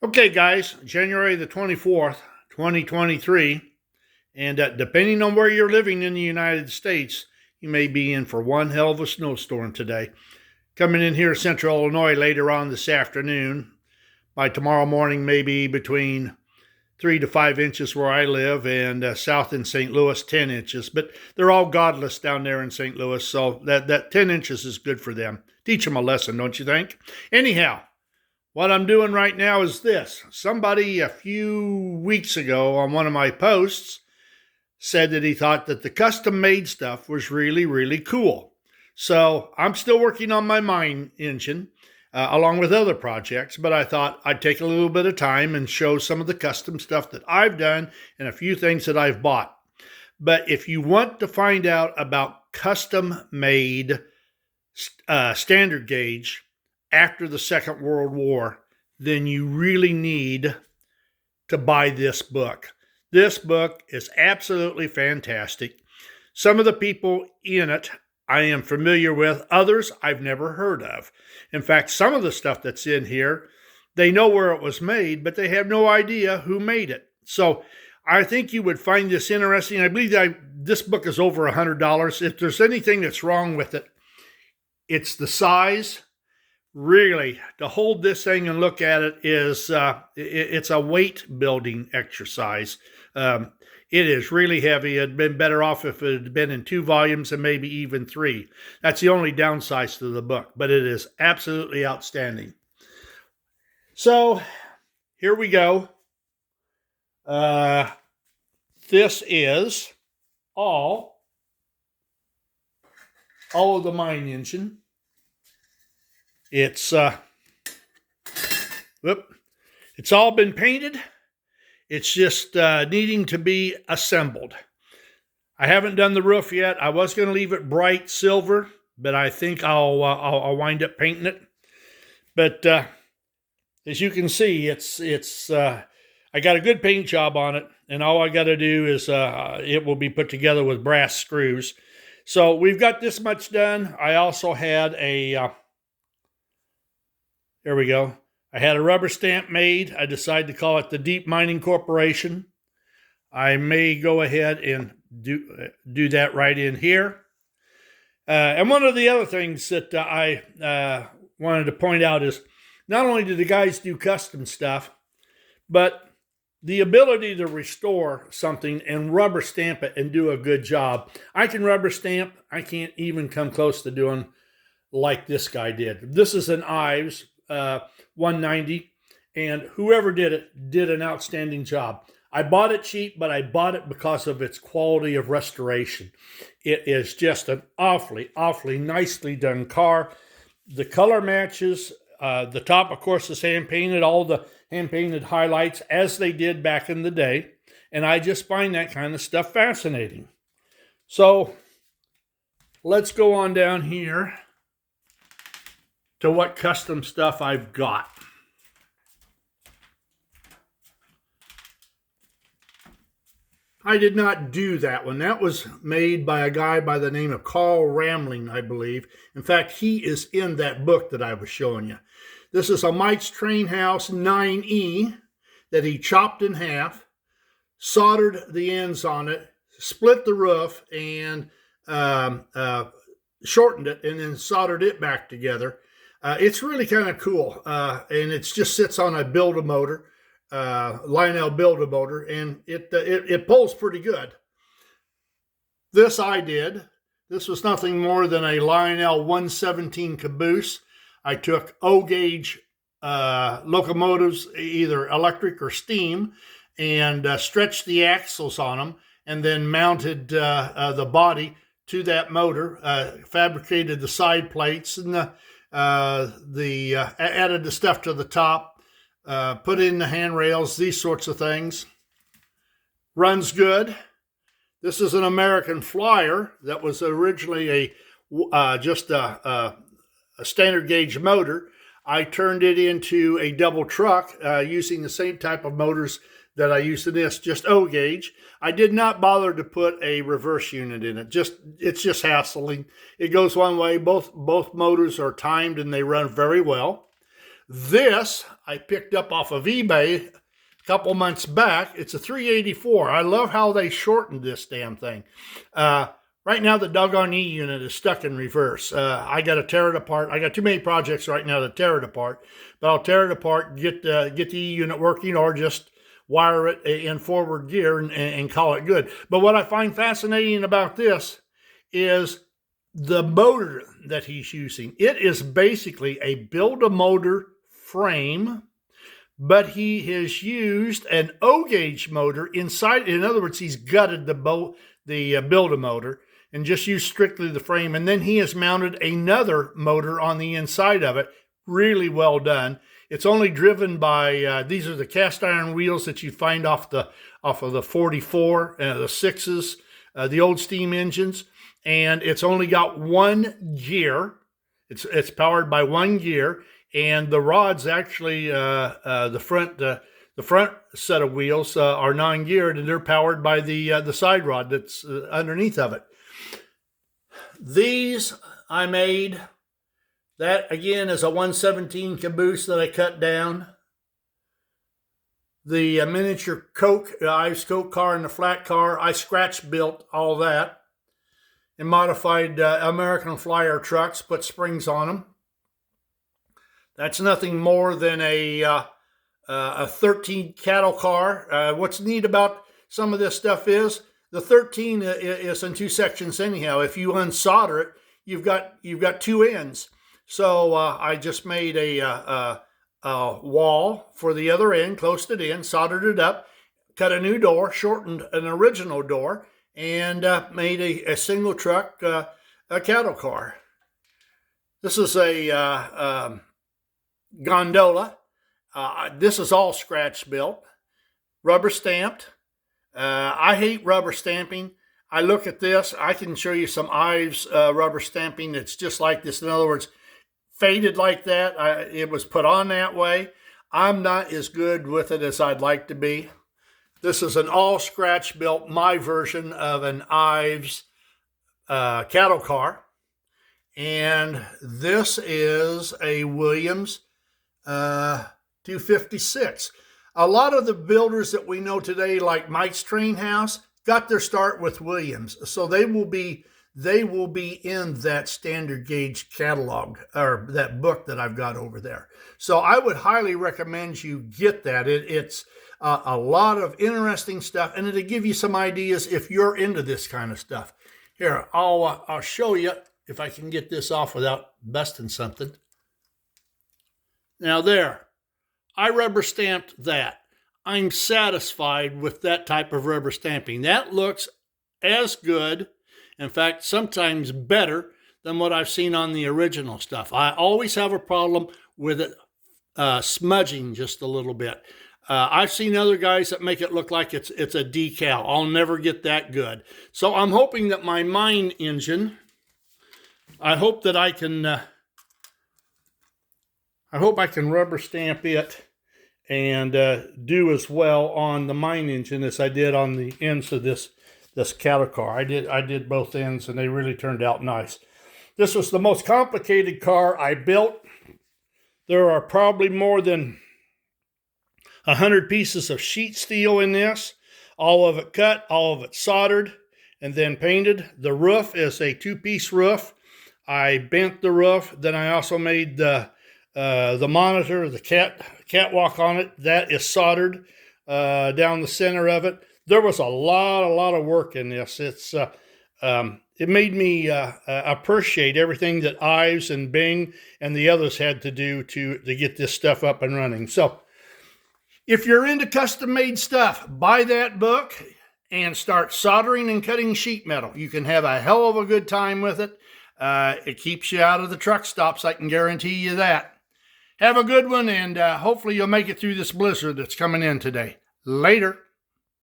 Okay, guys, January the 24th, 2023. And depending on where you're living in the United States, you may be in for one hell of a snowstorm today. Coming in here, central Illinois, later on this afternoon. By tomorrow morning, maybe between 3 to 5 inches where I live, and south in St. Louis, 10 inches. But they're all godless down there in St. Louis, so that 10 inches is good for them. Teach them a lesson, don't you think? Anyhow, what I'm doing right now is this. Somebody a few weeks ago on one of my posts said that he thought that the custom made stuff was really, really cool. So I'm still working on my mine engine along with other projects, but I thought I'd take a little bit of time and show some of the custom stuff that I've done and a few things that I've bought. But if you want to find out about custom made standard gauge after the Second World War, then you really need to buy this book. This book is absolutely fantastic. Some of the people in it I am familiar with, others I've never heard of. In fact, some of the stuff that's in here, they know where it was made, but they have no idea who made it. So I think you would find this interesting. I believe this book is over $100. If there's anything that's wrong with it, it's the size. Really, to hold this thing and look at it is it's a weight building exercise. It is really heavy. It'd been better off if it had been in 2 volumes and maybe even 3. That's the only downside to the book, but it is absolutely outstanding. So here we go. This is all of the mine engine. It's it's all been painted. It's just needing to be assembled. I haven't done the roof yet. I was going to leave it bright silver, but I think I'll wind up painting it. But as you can see, it's I got a good paint job on it, and all I got to do is it will be put together with brass screws. So we've got this much done. I also had a there we go. I had a rubber stamp made. I decided to call it the Deep Mining Corporation. I may go ahead and do that right in here. And one of the other things that I wanted to point out is not only do the guys do custom stuff, but the ability to restore something and rubber stamp it and do a good job. I can rubber stamp. I can't even come close to doing like this guy did. This is an Ives 190, and whoever did it did an outstanding job. I bought it cheap, but I bought it because of its quality of restoration. It is just an awfully, awfully nicely done car. The color matches. The top, of course, is hand-painted, all the hand-painted highlights as they did back in the day, and I just find that kind of stuff fascinating. So let's go on down here to what custom stuff I've got. I did not do that one. That was made by a guy by the name of Carl Ramling, I believe. In fact, he is in that book that I was showing you. This is a Mike's Train House 9E that he chopped in half, soldered the ends on it, split the roof, and shortened it, and then soldered it back together. It's really kind of cool, and it just sits on a Build-A-Motor, Lionel Build-A-Motor, and it pulls pretty good. This I did. This was nothing more than a Lionel 117 caboose. I took O-gauge locomotives, either electric or steam, and stretched the axles on them, and then mounted the body to that motor, fabricated the side plates, and added the stuff to the top, put in the handrails, these sorts of things. Runs good. This is an American Flyer that was originally just a standard gauge motor. I turned it into a double truck using the same type of motors that I used in this, just O-gauge. I did not bother to put a reverse unit in it. It's just hassling. It goes one way. Both motors are timed and they run very well. This I picked up off of eBay a couple months back. It's a 384. I love how they shortened this damn thing. Right now, the doggone E unit is stuck in reverse. I got to tear it apart. I got too many projects right now to tear it apart, but I'll tear it apart, get the E unit working, or just wire it in forward gear and call it good. But what I find fascinating about this is the motor that he's using. It is basically a build-a-motor frame, but he has used an O-gauge motor inside. In other words, he's gutted the build-a-motor and just used strictly the frame. And then he has mounted another motor on the inside of it. Really well done. It's only driven by, these are the cast iron wheels that you find off of the 44, the 6s, the old steam engines. And it's only got one gear. It's powered by one gear. And the rods actually, the front set of wheels are non-geared, and they're powered by the side rod that's underneath of it. These I made. That, again, is a 117 caboose that I cut down. The miniature Ives Coke car and the flat car, I scratch built all that. And modified American Flyer trucks, put springs on them. That's nothing more than a 13 cattle car. What's neat about some of this stuff is the 13 is in two sections anyhow. If you unsolder it, you've got two ends. So I just made a wall for the other end, closed it in, soldered it up, cut a new door, shortened an original door, and made a single truck a cattle car. This is a gondola. This is all scratch built, rubber stamped. I hate rubber stamping. I look at this. I can show you some Ives rubber stamping that's just like this. In other words, faded like that. It was put on that way. I'm not as good with it as I'd like to be. This is an all scratch built, my version of an Ives cattle car. And this is a Williams 256. A lot of the builders that we know today, like Mike's Train House, got their start with Williams. So they will be in that standard gauge catalog, or that book that I've got over there. So I would highly recommend you get that. It's a lot of interesting stuff, and it'll give you some ideas if you're into this kind of stuff. Here, I'll show you if I can get this off without busting something. Now there, I rubber stamped that. I'm satisfied with that type of rubber stamping. That looks as good, in fact, sometimes better than what I've seen on the original stuff. I always have a problem with it smudging just a little bit. I've seen other guys that make it look like it's a decal. I'll never get that good. So I'm hoping that my mine engine, I hope I can rubber stamp it and do as well on the mine engine as I did on the ends of this cattle car. I did both ends, and they really turned out nice. This was the most complicated car I built. There are probably more than 100 pieces of sheet steel in this. All of it cut, all of it soldered, and then painted. The roof is a two-piece roof. I bent the roof. Then I also made the monitor, the catwalk on it. That is soldered down the center of it. There was a lot of work in this. It made me appreciate everything that Ives and Bing and the others had to do to get this stuff up and running. So if you're into custom-made stuff, buy that book and start soldering and cutting sheet metal. You can have a hell of a good time with it. It keeps you out of the truck stops, I can guarantee you that. Have a good one, and hopefully you'll make it through this blizzard that's coming in today. Later.